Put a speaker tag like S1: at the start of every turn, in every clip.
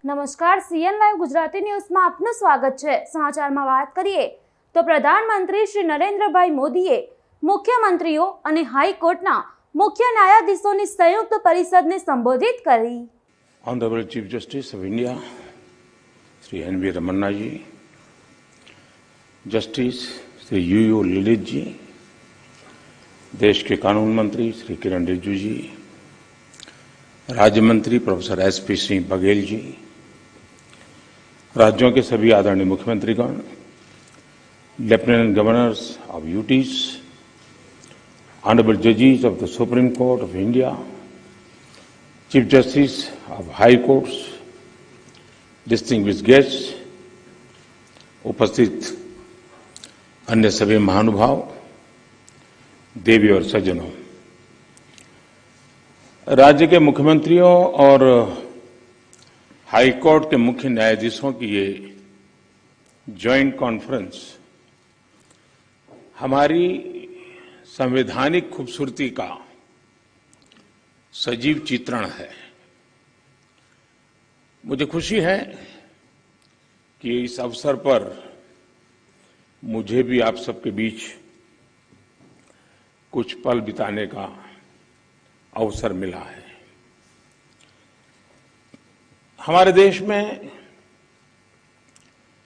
S1: નમસ્કાર, CN live Gujarati ન્યૂઝમાં આપનું સ્વાગત છે। સમાચારમાં વાત કરીએ તો પ્રધાનમંત્રી શ્રી નરેન્દ્રભાઈ મોદીએ મુખ્યમંત્રીઓ અને હાઈકોર્ટના મુખ્ય ન્યાયાધીશોની સંયુક્ત પરિષદને સંબોધિત કરી।
S2: Honorable Chief Justice of India, Sri N.V. Ramana ji, Justice Sri U.U. Lilith जी, देश के कानून मंत्री श्री किरण रिजिजू जी, राज्य मंत्री प्रोफेसर एस.पी. सिंह बघेल जी, राज्यों के सभी आदरणीय मुख्यमंत्रीगण, lieutenant governors of UTs, honourable जजेस of the supreme court of India, chief justice of high courts, distinguished guests, उपस्थित अन्य सभी महानुभाव, देवी और सज्जनों, राज्य के मुख्यमंत्रियों और हाईकोर्ट के मुख्य न्यायाधीशों की ये ज्वाइंट कॉन्फ्रेंस हमारी संवैधानिक खूबसूरती का सजीव चित्रण है। मुझे खुशी है कि इस अवसर पर मुझे भी आप सबके बीच कुछ पल बिताने का अवसर मिला है। हमारे देश में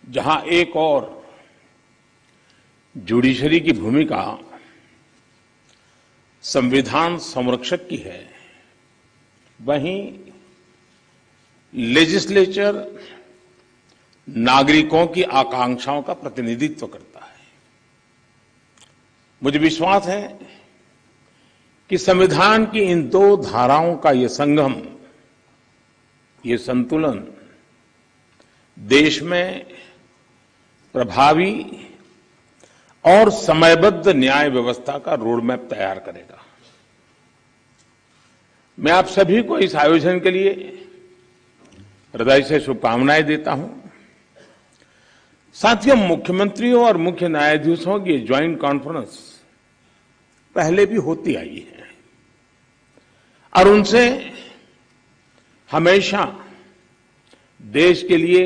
S2: जहां एक और जुडिशरी की भूमिका संविधान संरक्षक की है, वहीं लेजिस्लेचर नागरिकों की आकांक्षाओं का प्रतिनिधित्व करता है। मुझे विश्वास है कि संविधान की इन दो धाराओं का ये संगम, ये संतुलन देश में प्रभावी और समयबद्ध न्याय व्यवस्था का रोडमैप तैयार करेगा। मैं आप सभी को इस आयोजन के लिए हृदय से शुभकामनाएं देता हूं। साथियों, मुख्यमंत्रियों और मुख्य न्यायाधीशों की ज्वाइंट कॉन्फ्रेंस पहले भी होती आई है और उनसे हमेशा देश के लिए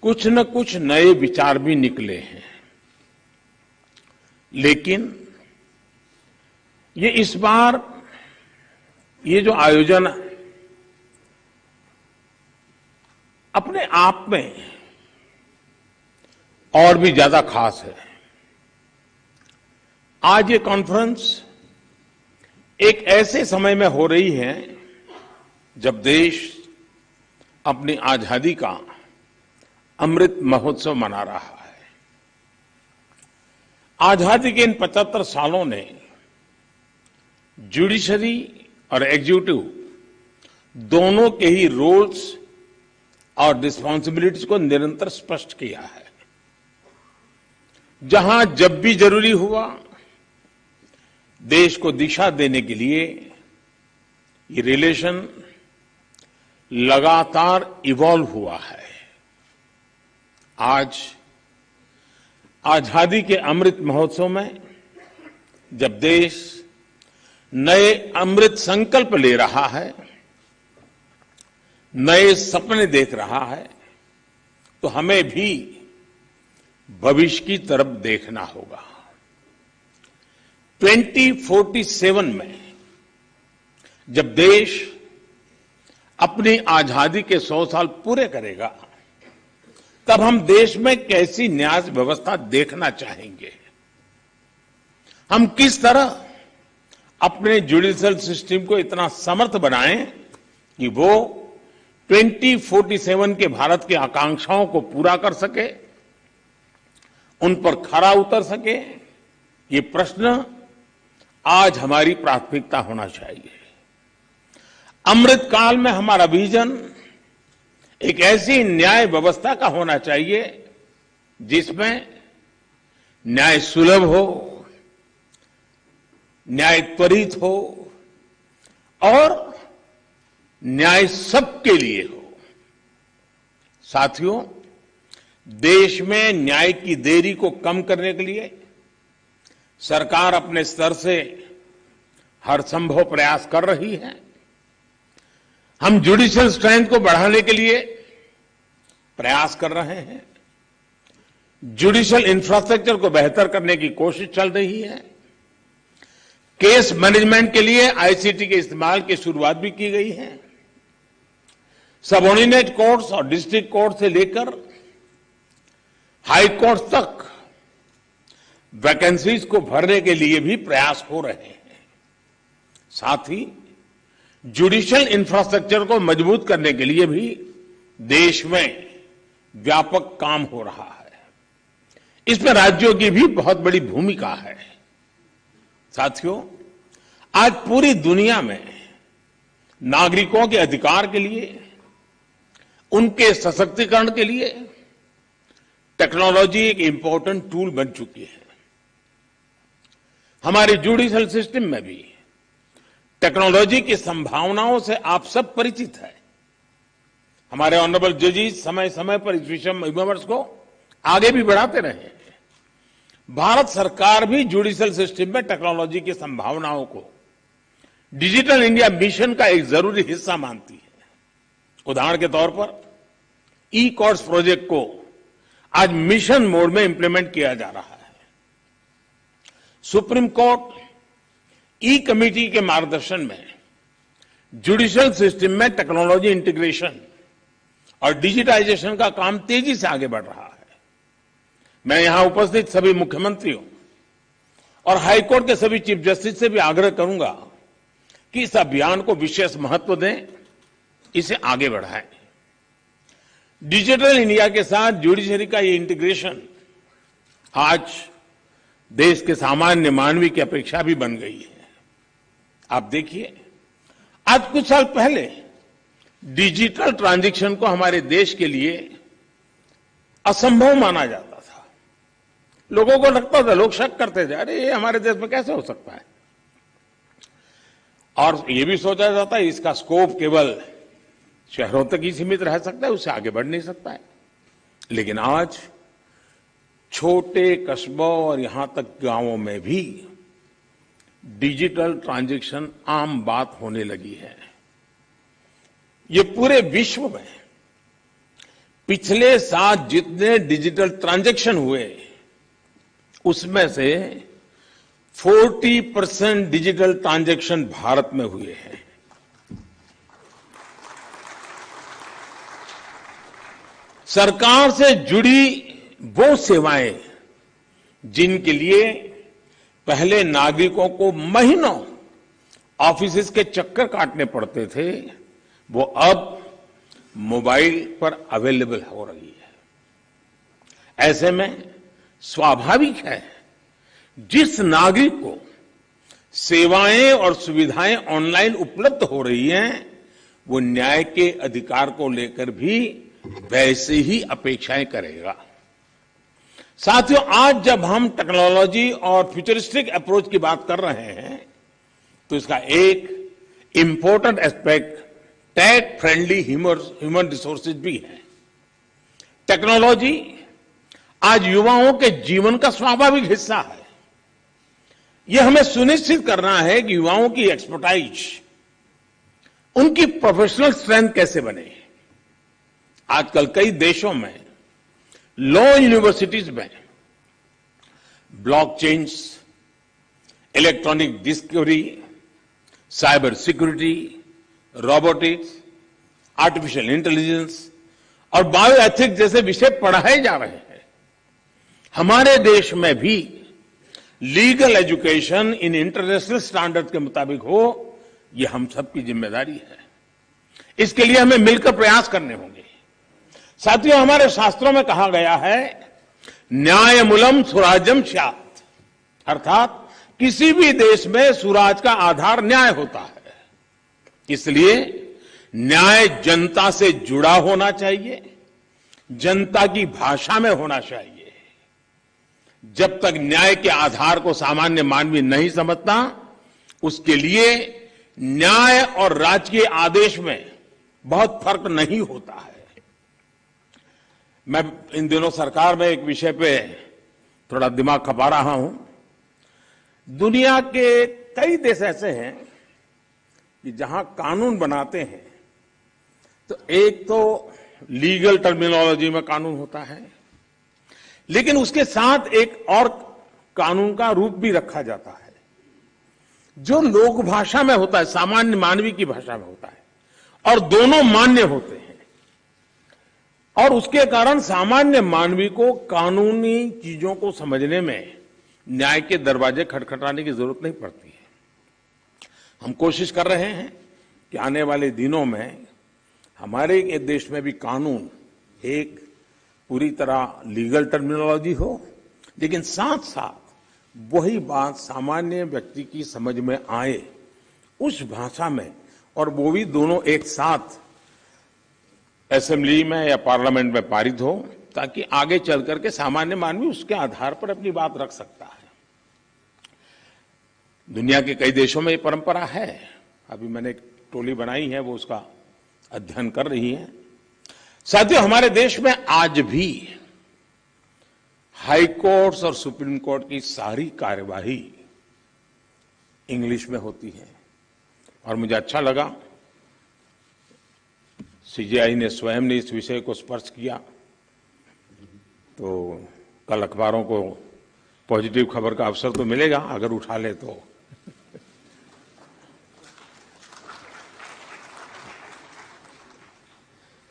S2: कुछ न कुछ नए विचार भी निकले हैं, लेकिन ये इस बार ये जो आयोजन अपने आप में और भी ज्यादा खास है। आज ये कॉन्फ्रेंस एक ऐसे समय में हो रही है जब देश अपनी आजादी का अमृत महोत्सव मना रहा है। आजादी के इन 75 सालों ने जुडिशरी और एग्जीक्यूटिव दोनों के ही रोल्स और रिस्पांसिबिलिटीज को निरंतर स्पष्ट किया है। जहां जब भी जरूरी हुआ, देश को दिशा देने के लिए ये रिलेशन लगातार इवॉल्व हुआ है। आज आजादी के अमृत महोत्सव में जब देश नए अमृत संकल्प ले रहा है, नए सपने देख रहा है, तो हमें भी भविष्य की तरफ देखना होगा। 2047 में जब देश अपनी आजादी के 100 साल पूरे करेगा, तब हम देश में कैसी न्याय व्यवस्था देखना चाहेंगे। हम किस तरह अपने जुडिशियल सिस्टम को इतना समर्थ बनाएं कि वो 2047 के भारत की आकांक्षाओं को पूरा कर सके, उन पर खरा उतर सके। ये प्रश्न आज हमारी प्राथमिकता होना चाहिए। अमृत काल में हमारा विजन एक ऐसी न्याय व्यवस्था का होना चाहिए जिसमें न्याय सुलभ हो, न्याय त्वरित हो और न्याय सबके लिए हो। साथियों, देश में न्याय की देरी को कम करने के लिए सरकार अपने स्तर से हर संभव प्रयास कर रही है। हम जुडिशियल स्ट्रेंथ को बढ़ाने के लिए प्रयास कर रहे हैं। जुडिशियल इंफ्रास्ट्रक्चर को बेहतर करने की कोशिश चल रही है। केस मैनेजमेंट के लिए आईसीटी के इस्तेमाल की शुरुआत भी की गई है। सबऑर्डिनेट कोर्ट्स और डिस्ट्रिक्ट कोर्ट से लेकर हाई कोर्ट तक वैकेंसीज को भरने के लिए भी प्रयास हो रहे हैं। साथ ही जुडिशियल इंफ्रास्ट्रक्चर को मजबूत करने के लिए भी देश में व्यापक काम हो रहा है। इसमें राज्यों की भी बहुत बड़ी भूमिका है। साथियों, आज पूरी दुनिया में नागरिकों के अधिकार के लिए, उनके सशक्तिकरण के लिए टेक्नोलॉजी एक इंपॉर्टेंट टूल बन चुकी है। हमारे जुडिशियल सिस्टम में भी टेक्नोलॉजी की संभावनाओं से आप सब परिचित हैं। हमारे ऑनरेबल जजेस समय समय पर इस विमर्श को आगे भी बढ़ाते रहे हैं। भारत सरकार भी जुडिशियल सिस्टम में टेक्नोलॉजी की संभावनाओं को डिजिटल इंडिया मिशन का एक जरूरी हिस्सा मानती है। उदाहरण के तौर पर ई कोर्ट्स प्रोजेक्ट को आज मिशन मोड में इंप्लीमेंट किया जा रहा है। सुप्रीम कोर्ट ई कमेटी के मार्गदर्शन में जुडिशियल सिस्टम में टेक्नोलॉजी इंटीग्रेशन और डिजिटाइजेशन का काम तेजी से आगे बढ़ रहा है। मैं यहां उपस्थित सभी मुख्यमंत्रियों और हाईकोर्ट के सभी चीफ जस्टिस से भी आग्रह करूंगा कि इस अभियान को विशेष महत्व दें, इसे आगे बढ़ाएं। डिजिटल इंडिया के साथ जुडिशरी का ये इंटीग्रेशन आज देश के सामान्य मानवी की अपेक्षा भी बन गई है। आप देखिए, आज कुछ साल पहले डिजिटल ट्रांजैक्शन को हमारे देश के लिए असंभव माना जाता था। लोगों को लगता था, लोग शक करते थे, अरे ये हमारे देश में कैसे हो सकता है। और ये भी सोचा जाता है इसका स्कोप केवल शहरों तक ही सीमित रह सकता है, उससे आगे बढ़ नहीं सकता है। लेकिन आज छोटे कस्बों और यहां तक गांवों में भी डिजिटल ट्रांजैक्शन आम बात होने लगी है। ये पूरे विश्व में पिछले साल जितने डिजिटल ट्रांजैक्शन हुए, उसमें से 40% डिजिटल ट्रांजैक्शन भारत में हुए हैं। सरकार से जुड़ी वो सेवाएं जिनके लिए पहले नागरिकों को महीनों ऑफिस के चक्कर काटने पड़ते थे, वो अब मोबाइल पर अवेलेबल हो रही है। ऐसे में स्वाभाविक है जिस नागरिक को सेवाएं और सुविधाएं ऑनलाइन उपलब्ध हो रही हैं, वो न्याय के अधिकार को लेकर भी वैसे ही अपेक्षाएं करेगा। साथियों, आज जब हम टेक्नोलॉजी और फ्यूचरिस्टिक अप्रोच की बात कर रहे हैं, तो इसका एक important aspect tech friendly human resources भी है। टेक्नोलॉजी आज युवाओं के जीवन का स्वाभाविक हिस्सा है। यह हमें सुनिश्चित करना है कि युवाओं की एक्सपर्टाइज, उनकी प्रोफेशनल स्ट्रेंथ कैसे बने। आजकल कई देशों में लॉ यूनिवर्सिटीज में blockchains, electronic discovery, cyber security, robotics, artificial intelligence और बायो एथिक्स जैसे विषय पढ़ाए जा रहे हैं। हमारे देश में भी legal education in international standard के मुताबिक हो, यह हम सबकी जिम्मेदारी है। इसके लिए हमें मिलकर प्रयास करने होंगे। साथियों, हमारे शास्त्रों में कहा गया है, न्यायमूलम सुराज्यम स्यात्, अर्थात किसी भी देश में सुराज का आधार न्याय होता है। इसलिए न्याय जनता से जुड़ा होना चाहिए, जनता की भाषा में होना चाहिए। जब तक न्याय के आधार को सामान्य मानवी नहीं समझता, उसके लिए न्याय और राजकीय आदेश में बहुत फर्क नहीं होता है। मैं इन दिनों सरकार में एक विषय पे थोड़ा दिमाग खपा रहा हूं। दुनिया के कई देश ऐसे हैं कि जहां कानून बनाते हैं तो एक तो लीगल टर्मिनोलॉजी में कानून होता है, लेकिन उसके साथ एक और कानून का रूप भी रखा जाता है जो लोक भाषा में होता है, सामान्य मानवी की भाषा में होता है, और दोनों मान्य होते हैं। और उसके कारण सामान्य मानवी को कानूनी चीजों को समझने में न्याय के दरवाजे खटखटाने की जरूरत नहीं पड़ती है। हम कोशिश कर रहे हैं कि आने वाले दिनों में हमारे देश में भी कानून एक पूरी तरह लीगल टर्मिनोलॉजी हो, लेकिन साथ साथ वही बात सामान्य व्यक्ति की समझ में आए उस भाषा में, और वो भी दोनों एक साथ असेंबली में या पार्लियामेंट में पारित हो, ताकि आगे चल करके सामान्य मानवी उसके आधार पर अपनी बात रख सकता है। दुनिया के कई देशों में ये परंपरा है। अभी मैंने एक टोली बनाई है, वो उसका अध्ययन कर रही है। साथियों, हमारे देश में आज भी हाई कोर्ट्स और सुप्रीम कोर्ट की सारी कार्यवाही इंग्लिश में होती है, और मुझे अच्छा लगा सीजेआई ने स्वयं ने इस विषय को स्पर्श किया। तो कल अखबारों को पॉजिटिव खबर का अवसर तो मिलेगा अगर उठा ले तो।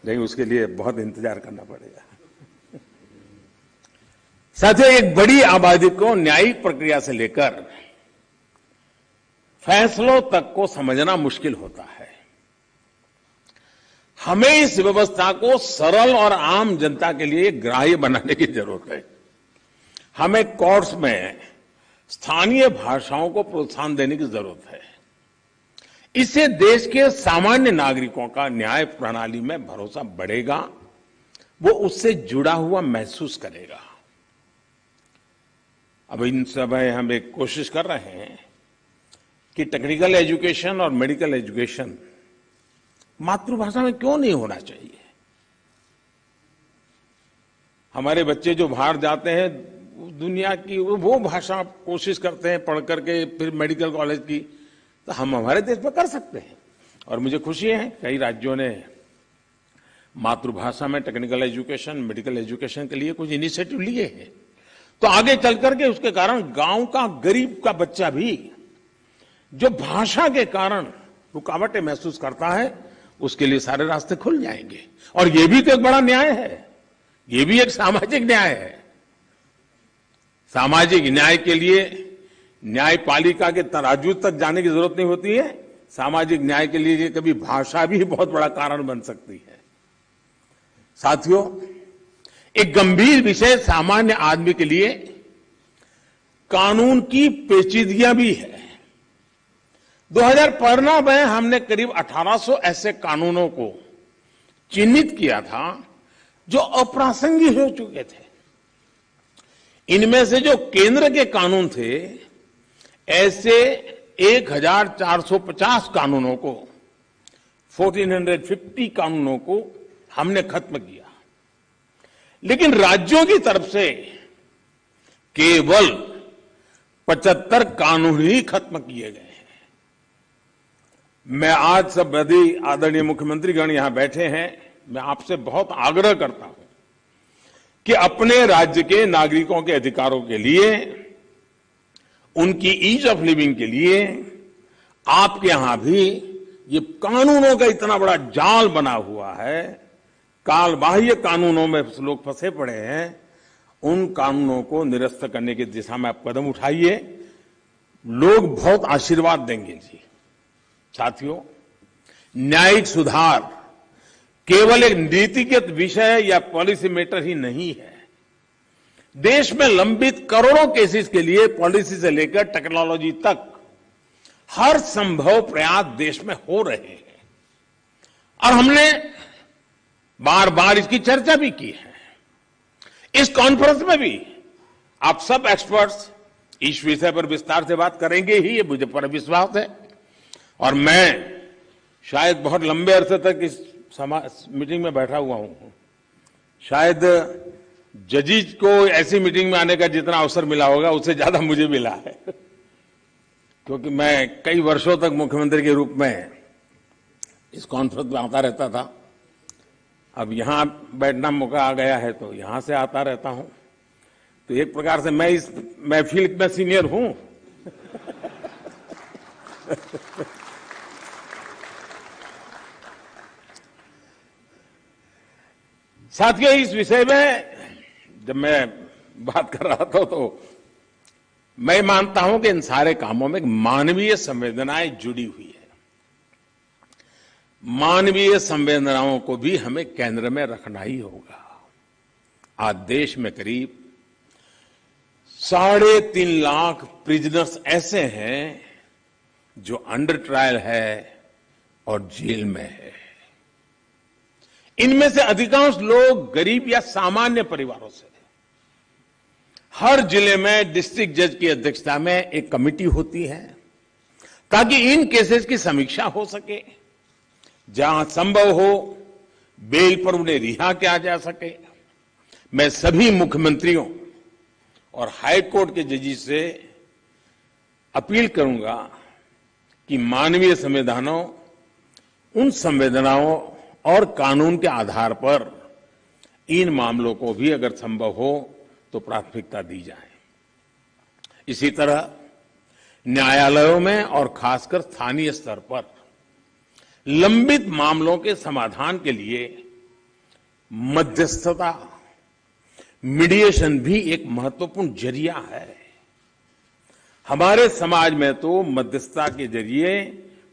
S2: लेकिन उसके लिए बहुत इंतजार करना पड़ेगा। साथियों, एक बड़ी आबादी को न्यायिक प्रक्रिया से लेकर फैसलों तक को समझना मुश्किल होता है। हमें इस व्यवस्था को सरल और आम जनता के लिए ग्राह्य बनाने की जरूरत है। हमें कोर्ट्स में स्थानीय भाषाओं को प्रोत्साहन देने की जरूरत है। इससे देश के सामान्य नागरिकों का न्याय प्रणाली में भरोसा बढ़ेगा, वो उससे जुड़ा हुआ महसूस करेगा। अब इन समय हम एक कोशिश कर रहे हैं कि टेक्निकल एजुकेशन और मेडिकल एजुकेशन मातृभाषा में क्यों नहीं होना चाहिए। हमारे बच्चे जो बाहर जाते हैं दुनिया की वो भाषा कोशिश करते हैं पढ़ करके फिर मेडिकल कॉलेज की, तो हम हमारे देश में कर सकते हैं। और मुझे खुशी है कई राज्यों ने मातृभाषा में टेक्निकल एजुकेशन, मेडिकल एजुकेशन के लिए कुछ इनिशिएटिव लिए हैं। तो आगे चल करके उसके कारण गांव का गरीब का बच्चा भी जो भाषा के कारण रुकावटें महसूस करता है, उसके लिए सारे रास्ते खुल जाएंगे। और ये भी तो एक बड़ा न्याय है, ये भी एक सामाजिक न्याय है। सामाजिक न्याय के लिए न्यायपालिका के तराजू तक जाने की जरूरत नहीं होती है। सामाजिक न्याय के लिए कभी भाषा भी बहुत बड़ा कारण बन सकती है। साथियों, एक गंभीर विषय सामान्य आदमी के लिए कानून की पेचीदगियां भी है। 2015 में हमने करीब 1800 ऐसे कानूनों को चिन्हित किया था जो अप्रासंगिक हो चुके थे। इनमें से जो केंद्र के कानून थे, ऐसे 1450 कानूनों को, 1450 कानूनों को हमने खत्म किया। लेकिन राज्यों की तरफ से केवल 75 कानून ही खत्म किए गए हैं। मैं आज सब यदि आदरणीय मुख्यमंत्रीगण यहां बैठे हैं, मैं आपसे बहुत आग्रह करता हूं कि अपने राज्य के नागरिकों के अधिकारों के लिए, उनकी ईज ऑफ लिविंग के लिए आपके यहां भी ये कानूनों का इतना बड़ा जाल बना हुआ है, काल बाह्य कानूनों में लोग फंसे पड़े हैं, उन कानूनों को निरस्त करने की दिशा में आप कदम उठाइए। लोग बहुत आशीर्वाद देंगे जी। साथियों, न्यायिक सुधार केवल एक नीतिगत विषय या पॉलिसी मैटर ही नहीं है। देश में लंबित करोड़ों केसेस के लिए पॉलिसी से लेकर टेक्नोलॉजी तक हर संभव प्रयास देश में हो रहे हैं, और हमने बार बार इसकी चर्चा भी की है। इस कॉन्फ्रेंस में भी आप सब एक्सपर्ट्स इस विषय पर विस्तार से बात करेंगे ही, ये मुझे पर विश्वास है। और मैं शायद बहुत लंबे अरसे तक इस मीटिंग में बैठा हुआ हूं। शायद जजेस को ऐसी मीटिंग में आने का जितना अवसर मिला होगा उससे ज्यादा मुझे मिला है, क्योंकि मैं कई वर्षों तक मुख्यमंत्री के रूप में इस कॉन्फ्रेंस में आता रहता था। अब यहां बैठना मौका आ गया है तो यहां से आता रहता हूं, तो एक प्रकार से मैं इस महफिल में सीनियर हूं। साथियों, इस विषय में जब मैं बात कर रहा था तो मैं मानता हूं कि इन सारे कामों में मानवीय संवेदनाएं जुड़ी हुई है। मानवीय संवेदनाओं को भी हमें केंद्र में रखना ही होगा। आज देश में करीब 3.5 लाख प्रिजनर्स ऐसे हैं जो अंडर ट्रायल है और जेल में है। इनमें से अधिकांश लोग गरीब या सामान्य परिवारों से। हर जिले में डिस्ट्रिक्ट जज की अध्यक्षता में एक कमेटी होती है ताकि इन केसेस की समीक्षा हो सके, जहां संभव हो बेल पर उन्हें रिहा किया जा सके। मैं सभी मुख्यमंत्रियों और हाई कोर्ट के जजेस से अपील करूंगा कि मानवीय उन संवेदनाओं और कानून के आधार पर इन मामलों को भी अगर संभव हो तो प्राथमिकता दी जाए। इसी तरह न्यायालयों में और खासकर स्थानीय स्तर पर लंबित मामलों के समाधान के लिए मध्यस्थता, मीडिएशन भी एक महत्वपूर्ण जरिया है। हमारे समाज में तो मध्यस्थता के जरिए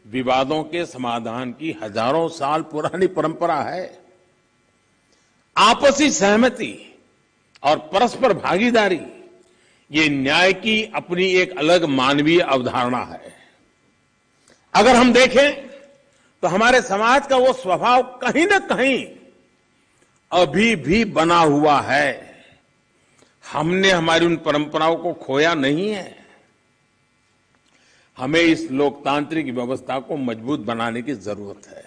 S2: विवादों के समाधान की हजारों साल पुरानी परंपरा है। आपसी सहमति और परस्पर भागीदारी ये न्याय की अपनी एक अलग मानवीय अवधारणा है। अगर हम देखें तो हमारे समाज का वो स्वभाव कहीं न कहीं अभी भी बना हुआ है। हमने हमारी उन परंपराओं को खोया नहीं है। हमें इस लोकतांत्रिक व्यवस्था को मजबूत बनाने की जरूरत है।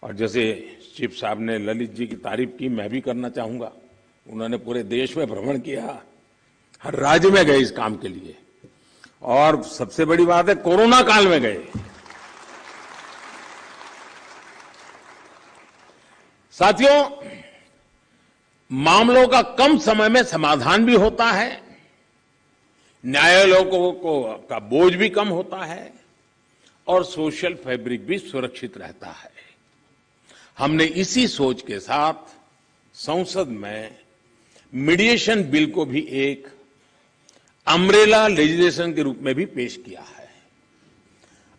S2: और जैसे चीफ साहब ने ललित जी की तारीफ की, मैं भी करना चाहूंगा। उन्होंने पूरे देश में भ्रमण किया, हर राज्य में गए इस काम के लिए, और सबसे बड़ी बात है कोरोना काल में गए। साथियों, मामलों का कम समय में समाधान भी होता है, न्यायालयों का बोझ भी कम होता है और सोशल फैब्रिक भी सुरक्षित रहता है। हमने इसी सोच के साथ संसद में मीडिएशन बिल को भी एक अम्ब्रेला लेजिस्लेशन के रूप में भी पेश किया है।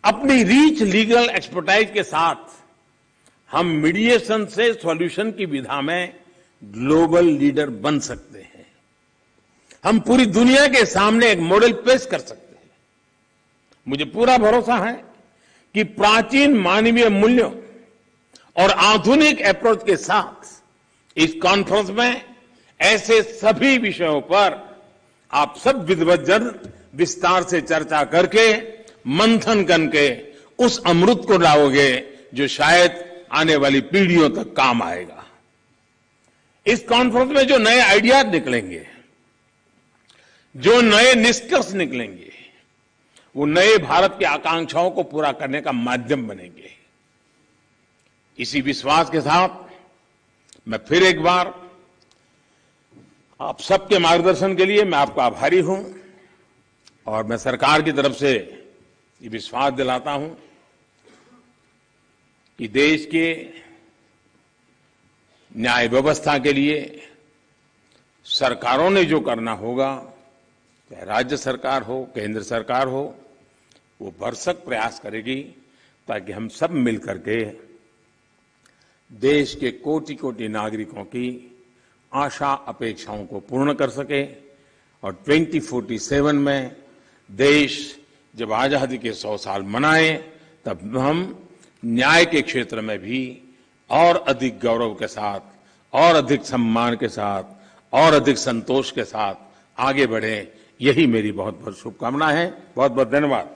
S2: अपनी रिच लीगल एक्सपर्टाइज के साथ हम मीडिएशन से सॉल्यूशन की विधा में ग्लोबल लीडर बन सकते हैं। हम पूरी दुनिया के सामने एक मॉडल पेश कर सकते हैं। मुझे पूरा भरोसा है कि प्राचीन मानवीय मूल्यों और आधुनिक अप्रोच के साथ इस कॉन्फ्रेंस में ऐसे सभी विषयों पर आप सब विद्वज्जन विस्तार से चर्चा करके, मंथन करके उस अमृत को लाओगे जो शायद आने वाली पीढ़ियों तक काम आएगा। इस कॉन्फ्रेंस में जो नए आइडियाज निकलेंगे, जो नए निष्कर्ष निकलेंगे, वो नए भारत की आकांक्षाओं को पूरा करने का माध्यम बनेंगे। इसी विश्वास के साथ मैं फिर एक बार आप सबके मार्गदर्शन के लिए मैं आपका आभारी हूं, और मैं सरकार की तरफ से ये विश्वास दिलाता हूं कि देश के न्याय व्यवस्था के लिए सरकारों ने जो करना होगा, चाहे राज्य सरकार हो, केंद्र सरकार हो, वो भरसक प्रयास करेगी ताकि हम सब मिलकर के देश के कोटि कोटि नागरिकों की आशा अपेक्षाओं को पूर्ण कर सके। और 2047 में देश जब आजादी के 100 साल मनाए, तब हम न्याय के क्षेत्र में भी और अधिक गौरव के साथ, और अधिक सम्मान के साथ, और अधिक संतोष के साथ आगे बढ़े। यही मेरी बहुत बहुत शुभकामना है। बहुत बहुत धन्यवाद।